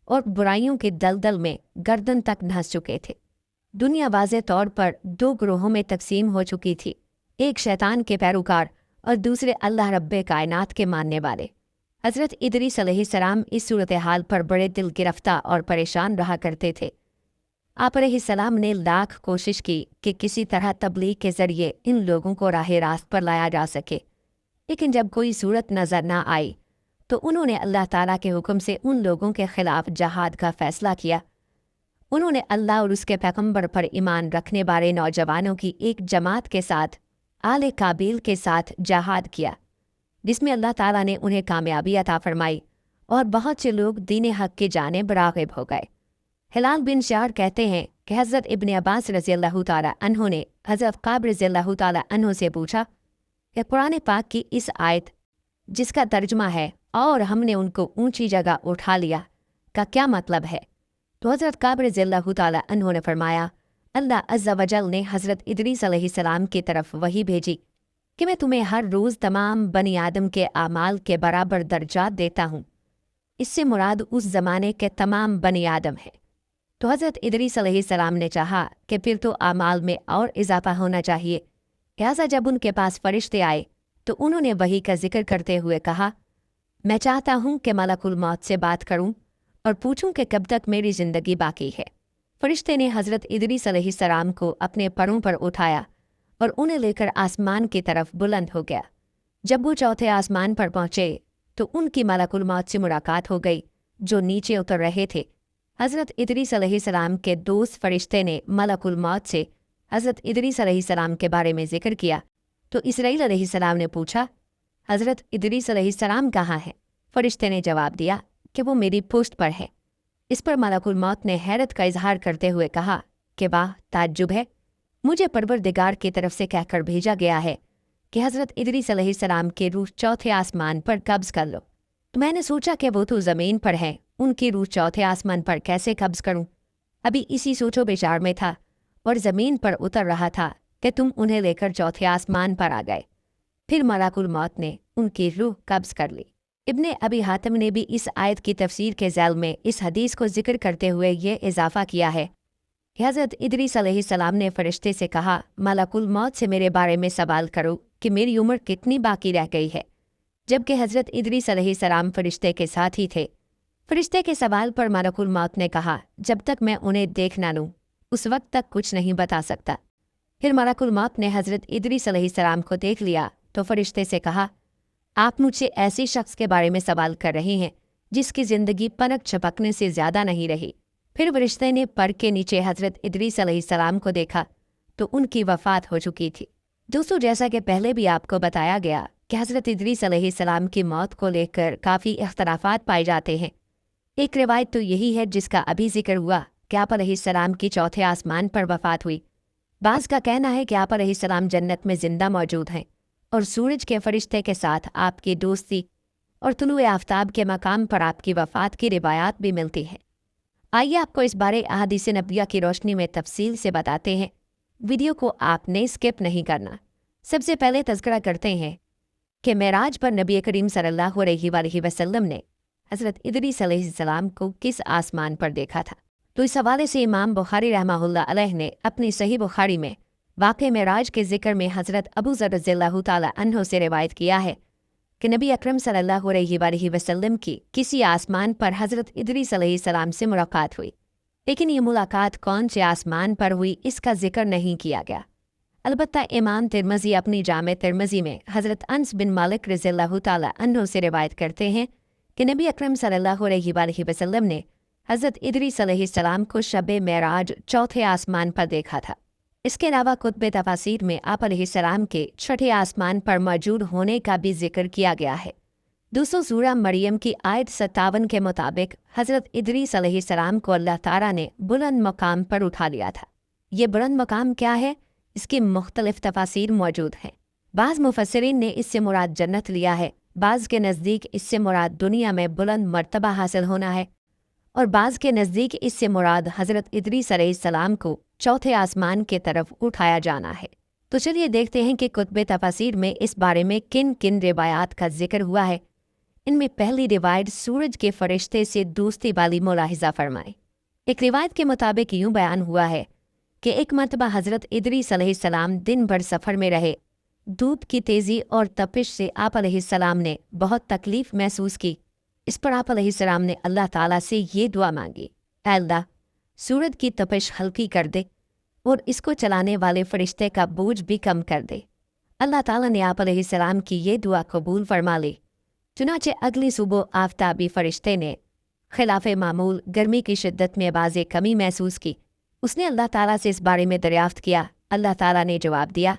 और बुराइयों के दलदल में गर्दन तक धंस चुके थे। दुनिया वाज़े तौर पर दो ग्रोहों में तकसीम हो चुकी थी, एक शैतान के पैरोकार और दूसरे अल्लाह रब्बे कायनात के मानने वाले। हज़रत इदरीस अलैहिस्सलाम इस सूरत हाल पर बड़े दिल गिरफ्तार और परेशान रहा करते थे। आप अलैहिस्सलाम ने लाख कोशिश की कि किसी तरह तबलीग के ज़रिए इन लोगों को राह रास्त पर लाया जा सके, लेकिन जब कोई सूरत नज़र न आई तो उन्होंने अल्लाह ताला के हुक्म से उन लोगों के ख़िलाफ़ जहाद का फ़ैसला किया। उन्होंने अल्लाह और उसके पैगंबर पर ईमान रखने वाले नौजवानों की एक जमात के साथ आले काबिल के साथ जहाद किया, जिसमें अल्लाह ताला ने उन्हें कामयाबी अता फरमाई और बहुत से लोग दीन हक़ की जानिब राग़िब हो गए। हिलाल बिन शार कहते हैं कि हज़रत इब्न अब्बास रज़ियल्लाहु ताला अन्हु ने हज़रत काब रज़ियल्लाहु ताला अन्हु से पूछा कि कुरान पाक की इस आयत जिसका तर्जुमा है और हमने उनको ऊंची जगह उठा लिया का क्या मतलब है? तो हज़रत काब रज़ियल्लाहु ताला अन्हु ने फरमाया, अल्लाह अज़्ज़ा वजल ने हज़रत इदरीस अलैहिस्सलाम की तरफ वही भेजी कि मैं तुम्हें हर रोज़ तमाम बनी आदम के आमाल के बराबर दर्जात देता हूँ। इससे मुराद उस ज़माने के तमाम बनी आदम है। तो हज़रत इदरीस अलैहिस्सलाम ने चाहा कि फिर तो आमाल में और इजाफा होना चाहिए। लिहाजा जब उनके पास फरिश्ते आए तो उन्होंने वही का जिक्र करते हुए कहा, मैं चाहता हूँ कि मलकुल मौत से बात करूँ और पूछूं कि कब तक मेरी ज़िंदगी बाकी है। फरिश्ते ने हज़रत इदरीस अलैहिस्सलाम को अपने परों पर उठाया और उन्हें लेकर आसमान की तरफ बुलंद हो गया। जब वो चौथे आसमान पर पहुँचे तो उनकी मलकुल मौत से मुलाकात हो गई, जो नीचे उतर रहे थे। हज़रत इदरीस अलैहिस्सलाम के दोस्त फरिश्ते ने मलकुल मौत से हज़रत इदरीस अलैहिस्सलाम के बारे में जिक्र किया तो इसराइल अलैहिस्सलाम ने पूछा, हज़रत इदरीस अलैहिस्सलाम कहाँ है? फरिश्ते ने जवाब दिया कि वो मेरी पुश्त पर है। इस पर मलकुल मौत ने हैरत का इजहार करते हुए कहा कि वाह, ताज्जुब है, मुझे परवरदिगार की तरफ से कहकर भेजा गया है कि हज़रत इदरीस अलैहिस्सलाम की रूह चौथे आसमान पर कब्ज़ कर लो। तो मैंने सोचा कि वो तो ज़मीन पर है, उनकी रूह चौथे आसमान पर कैसे कब्ज़ करूं? अभी इसी सोचो विचार में था और ज़मीन पर उतर रहा था कि तुम उन्हें लेकर चौथे आसमान पर आ गए। फिर मलकुल मौत ने उनकी रूह कब्ज़ कर ली। इब्ने अबी हातिम ने भी इस आयत की तफसीर के ज़ैल में इस हदीस को जिक्र करते हुए ये इजाफ़ा किया है कि हज़रत इदरीस अलैहिस्सलाम ने फ़रिश्ते से कहा, मलकुल मौत से मेरे बारे में सवाल करो कि मेरी उम्र कितनी बाकी रह गई है। जबकि हज़रत इदरीस अलैहिस्सलाम फ़रिश्ते के साथ ही थे। फ़रिश्ते के सवाल पर मलकुल मौत ने कहा, जब तक मैं उन्हें देख ना लूँ उस वक्त तक कुछ नहीं बता सकता। फिर मलकुल मौत ने हज़रत इदरीस अलैहिस्सलाम को देख लिया तो फ़रिश्ते से कहा, आप मुझसे ऐसे शख्स के बारे में सवाल कर रहे हैं जिसकी ज़िंदगी पलक झपकने से ज़्यादा नहीं रही। फिर फरिश्ते ने पर के नीचे हज़रत इदरीस अलैहिस्सलाम को देखा तो उनकी वफ़ात हो चुकी थी। दोस्तों, जैसा कि पहले भी आपको बताया गया कि हज़रत इदरीस अलैहिस्सलाम की मौत को लेकर काफ़ी इख्तलाफात पाए जाते हैं। एक रिवायत तो यही है जिसका अभी जिक्र हुआ कि आप अलैहिस्सलाम की चौथे आसमान पर वफ़ात हुई। बाज़ का कहना है कि आप अलैहिस्सलाम जन्नत में ज़िंदा मौजूद हैं और सूरज के फरिश्ते के साथ आपकी दोस्ती और तुलुए आफ्ताब के मकाम पर आपकी वफ़ात की रिवायात भी मिलती हैं। आइए आपको इस बारे अहादीस नबविया की रोशनी में तफसील से बताते हैं। वीडियो को आपने स्किप नहीं करना। सबसे पहले तज़किरा करते हैं कि मेराज पर नबी करीम सल्लल्लाहु अलैहि वसल्लम ने हज़रत इदरीस अलैहिस्सलाम को किस आसमान पर देखा था। तो इस हवाले से इमाम बुखारी रहमहुल्लाह अलैह ने अपनी सही बुखारी में वाक़े मेराज के ज़िक्र में हज़रत अबू ज़र रज़ियल्लाहु ताला अन्हु से रिवायत किया है कि नबी अकरम सल्लल्लाहु अलैहि वसल्लम की किसी आसमान पर हज़रत इदरीस अलैहिस्सलाम से मुलाकात हुई, लेकिन ये मुलाकात कौन से आसमान पर हुई इसका जिक्र नहीं किया गया। अलबत्ता इमाम तिरमिज़ी अपनी जामे तिरमिज़ी में हज़रत अनस बिन मालिक रज़ियल्लाहु ताला अन्हु से रिवायत करते हैं कि नबी अकरम सल्लल्लाहु अलैहि वसल्लम ने हज़रत इदरीस अलैहिस्सलाम को शब मेराज चौथे आसमान पर देखा था। इसके अलावा कुतुब तफासीर में आप अलैहिस्सलाम के छठे आसमान पर मौजूद होने का भी जिक्र किया गया है। दोस्तों, सूरह मरियम की आयत 57 के मुताबिक हज़रत इदरीस अलैहिस्सलाम को अल्लाह ताला ने बुलंद मकाम पर उठा लिया था। ये बुलंद मकाम क्या है, इसकी मुख्तलिफ तफासीर मौजूद हैं। बाज़ मुफस्सिरीन ने इससे मुराद जन्नत लिया है, बाज़ के नज़दीक इससे मुराद दुनिया में बुलंद मर्तबा हासिल होना है और बाज़ के नज़दीक इससे मुराद हज़रत इदरीस अलैहिस्सलाम को चौथे आसमान की तरफ उठाया जाना है। तो चलिए देखते हैं कि कुतुब तफासीर में इस बारे में किन किन रिवायात का जिक्र हुआ है। इनमें पहली रिवायत सूरज के फरिश्ते से दोस्ती वाली मुलाहिजा फरमाए। एक रिवायत के मुताबिक यूं बयान हुआ है कि एक मरतबा हज़रत इदरीस अलैहिस्सलाम दिन भर सफ़र में रहे। धूप की तेज़ी और तपिश से आप अलैहिस्सलाम ने बहुत तकलीफ़ महसूस की। इस पर आप अलैहिस्सलाम ने अल्लाह ताला से ये दुआ मांगी, ऐ अल्लाह, सूरज की तपिश हल्की कर दे और इसको चलाने वाले फरिश्ते का बोझ भी कम कर दे। अल्लाह ताला ने आप अलैहिस्सलाम की ये दुआ कबूल फरमा ली। चुनाचे अगली सुबह आफताबी फरिश्ते ने खिलाफ़े मामूल गर्मी की शिद्दत में बाज़े कमी महसूस की। उसने अल्लाह ताला से इस बारे में दरियाफ्त किया। अल्लाह ताला ने जवाब दिया,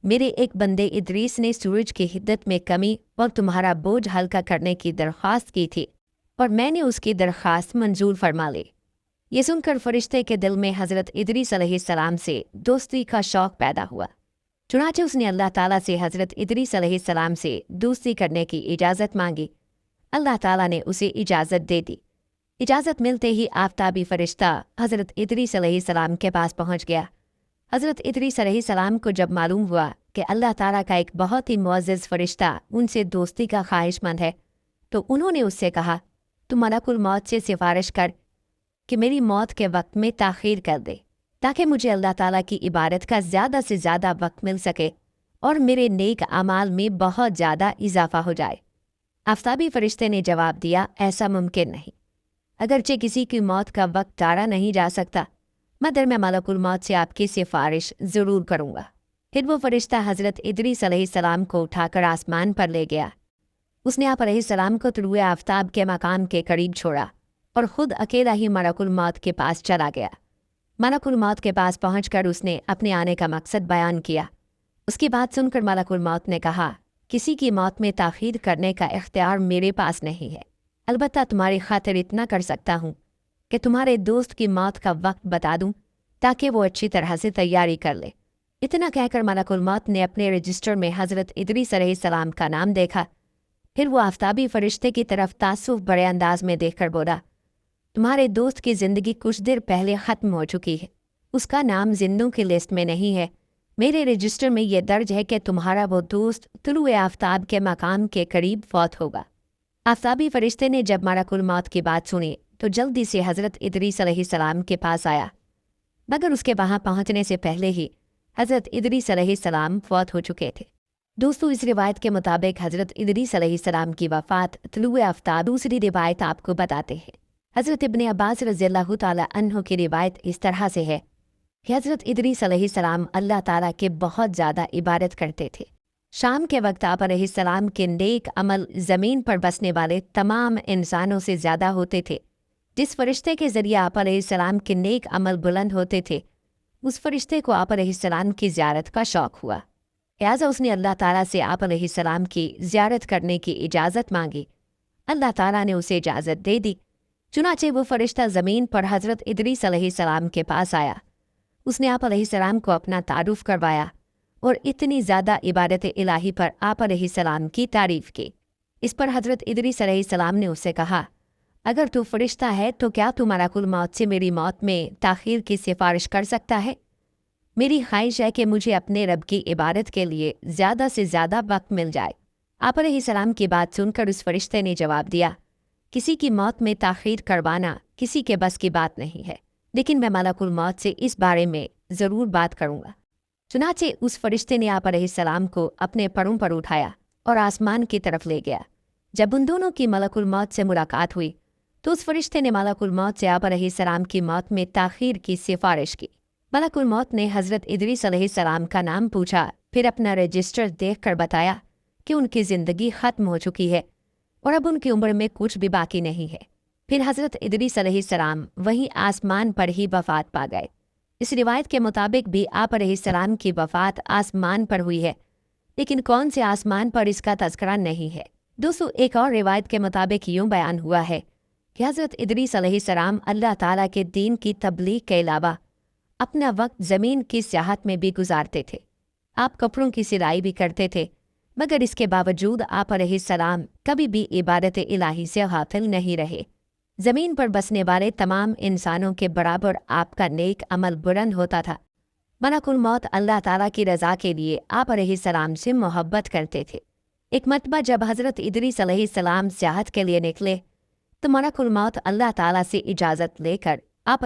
मेरे एक बंदे इदरीस ने सूरज की हिद्दत में कमी और तुम्हारा बोझ हल्का करने की दरख्वास्त की थी और मैंने उसकी दरख्वास्त मंजूर फरमा ली। ये सुनकर फरिश्ते के दिल में हज़रत इदरीस अलैहिस्सलाम से दोस्ती का शौक़ पैदा हुआ। चुनाचे उसने अल्लाह ताला से हज़रत इदरीस अलैहिस्सलाम से दोस्ती करने की इजाज़त मांगी। अल्लाह ताला ने उसे इजाज़त दे दी। इजाज़त मिलते ही आफताबी फरिश्ता हज़रत इदरीस अलैहिस्सलाम के पास पहुँच गया। हज़रत इदरीस अलैहिस्सलाम को जब मालूम हुआ कि अल्लाह ताला का एक बहुत ही मुअज़्ज़ज़ फरिश्ता उनसे दोस्ती का ख्वाहिशमंद है, तो उन्होंने उससे कहा, तू मलकुल मौत से सिफारिश कर कि मेरी मौत के वक्त में ताख़ीर कर दे, ताकि मुझे अल्लाह ताला की इबादत का ज़्यादा से ज़्यादा वक्त मिल सके और मेरे नेक अमाल में बहुत ज़्यादा इजाफ़ा हो जाए। आफताबी फरिश्ते ने जवाब दिया, ऐसा मुमकिन नहीं। अगरचे किसी की मौत का वक्त टारा नहीं जा सकता, मगर मैं मलकुल मौत से आपकी सिफारिश ज़रूर करूँगा। फिर वो फरिश्ता हज़रत इदरीस अलैहिस्सलाम को उठाकर आसमान पर ले गया। उसने आप अलैहिस्सलाम को तुलुए आफताब के मकाम के करीब छोड़ा और ख़ुद अकेला ही मलकुल मौत के पास चला गया। मलकुल मौत के पास पहुंचकर उसने अपने आने का मकसद बयान किया। उसकी बात सुनकर मलकुल मौत ने कहा, किसी की मौत में ताख़ीर करने का इख्तियार मेरे पास नहीं है। अलबत्ता तुम्हारी खातिर इतना कर सकता हूँ कि तुम्हारे दोस्त की मौत का वक्त बता दूँ ताकि वो अच्छी तरह से तैयारी कर ले। इतना कहकर मलकुल मौत ने अपने रजिस्टर में हज़रत इदरीस अलैहिस्सलाम का नाम देखा। फिर वो आफताबी फरिश्ते की तरफ तासुफ बड़े अंदाज में देखकर बोला, तुम्हारे दोस्त की ज़िंदगी कुछ देर पहले ख़त्म हो चुकी है। उसका नाम जिंदों की लिस्ट में नहीं है। मेरे रजिस्टर में यह दर्ज है कि तुम्हारा वो दोस्त तुलुए आफताब के मकाम के करीब फौत होगा। आफताबी फरिश्ते ने जब मलकुल मौत की बात सुनी तो जल्दी से हज़रत इदरीस अलैहिस्सलाम के पास आया, मगर उसके वहाँ पहुँचने से पहले ही हज़रत इदरीस अलैहिस्सलाम फौत हो चुके थे। दोस्तों, इस रिवायत के मुताबिक हज़रत इदरीस अलैहिस्सलाम की वफ़ात तुलुए आफताब। दूसरी रिवायत आपको बताते हैं। हज़रत इब्ने अब्बास रज़ियल्लाहु ताला अन्हु की रिवायत इस तरह से है कि हज़रत इदरीस अलैहिस्सलाम अल्लाह ताला के बहुत ज़्यादा इबादत करते थे। शाम के वक्त आप अलैहिस्सलाम के नेक अमल ज़मीन पर बसने वाले तमाम इंसानों से ज़्यादा होते थे। जिस फरिश्ते के ज़रिए आप अलैहिस्सलाम के नेक अमल बुलंद होते थे, उस फरिश्ते को आप अलैहिस्सलाम की ज़ियारत का शौक़ हुआ। लिहाजा उसने अल्लाह ताला से आप अलैहिस्सलाम की ज़ियारत करने की इजाज़त मांगी। अल्लाह ताला ने उसे इजाज़त दे दी। चुनाचे वो फरिश्ता ज़मीन पर हज़रत इदरीस अलैहिस्सलाम के पास आया। उसने आप अलैहिस्सलाम को अपना तारुफ़ करवाया और इतनी ज़्यादा इबादत इलाही पर आप अलैहिस्सलाम की तारीफ़ की। इस पर हज़रत इदरीस अलैहिस्सलाम ने उससे कहा, अगर तू फरिश्ता है तो क्या तू मलकुल मौत से मेरी मौत में ताख़ीर की सिफारिश कर सकता है? मेरी ख्वाहिश है कि मुझे अपने रब की इबादत के लिए ज़्यादा से ज़्यादा वक्त मिल जाए। आप अलैहिस्सलाम की बात सुनकर उस फरिश्ते ने जवाब दिया, किसी की मौत में ताख़ीर करवाना किसी के बस की बात नहीं है, लेकिन मैं मलकुल मौत से इस बारे में ज़रूर बात करूँगा। चुनाचे उस फरिश्ते ने आप अलैहिस्सलाम को अपने परों पर उठाया और आसमान की तरफ ले गया। जब उन दोनों की मलकुल मौत से मुलाकात हुई तो उस फरिश्ते ने मलकुल मौत से आप अलैहिस्सलाम की मौत में ताख़ीर की सिफारिश की। मलकुल मौत ने हज़रत इदरीस अलैहिस्सलाम का नाम पूछा, फिर अपना रजिस्टर देखकर बताया कि उनकी ज़िंदगी ख़त्म हो चुकी है और अब उनकी उम्र में कुछ भी बाकी नहीं है। फिर हज़रत इदरीस अलैहिस्सलाम वहीं आसमान पर ही वफ़ात पा गए। इस रिवायत के मुताबिक भी आप अलैहिस्सलाम की वफ़ात आसमान पर हुई है, लेकिन कौन से आसमान पर इसका तज़किरा नहीं है। दोस्तों, एक और रिवायत के मुताबिक यूँ बयान हुआ है कि हज़रत इदरीस अलैहिस्सलाम अल्लाह ताला के दीन की तबलीग के अलावा अपना वक्त ज़मीन की सियाहत में भी गुजारते थे। आप कपड़ों की सिलाई भी करते थे, मगर इसके बावजूद आप अलैहिस्सलाम कभी भी इबादत इलाही से गाफिल नहीं रहे। ज़मीन पर बसने वाले तमाम इंसानों के बराबर आपका नेक अमल बुलंद होता था। मलकुल मौत अल्लाह ताला की रज़ा के लिए आप अलैहिस्सलाम से मोहब्बत करते थे। ایک مرتبہ جب حضرت ادریس علیہ السلام سیاحت کے لیے نکلے تو ملک الموت اللہ تعالیٰ سے اجازت لے کر آپ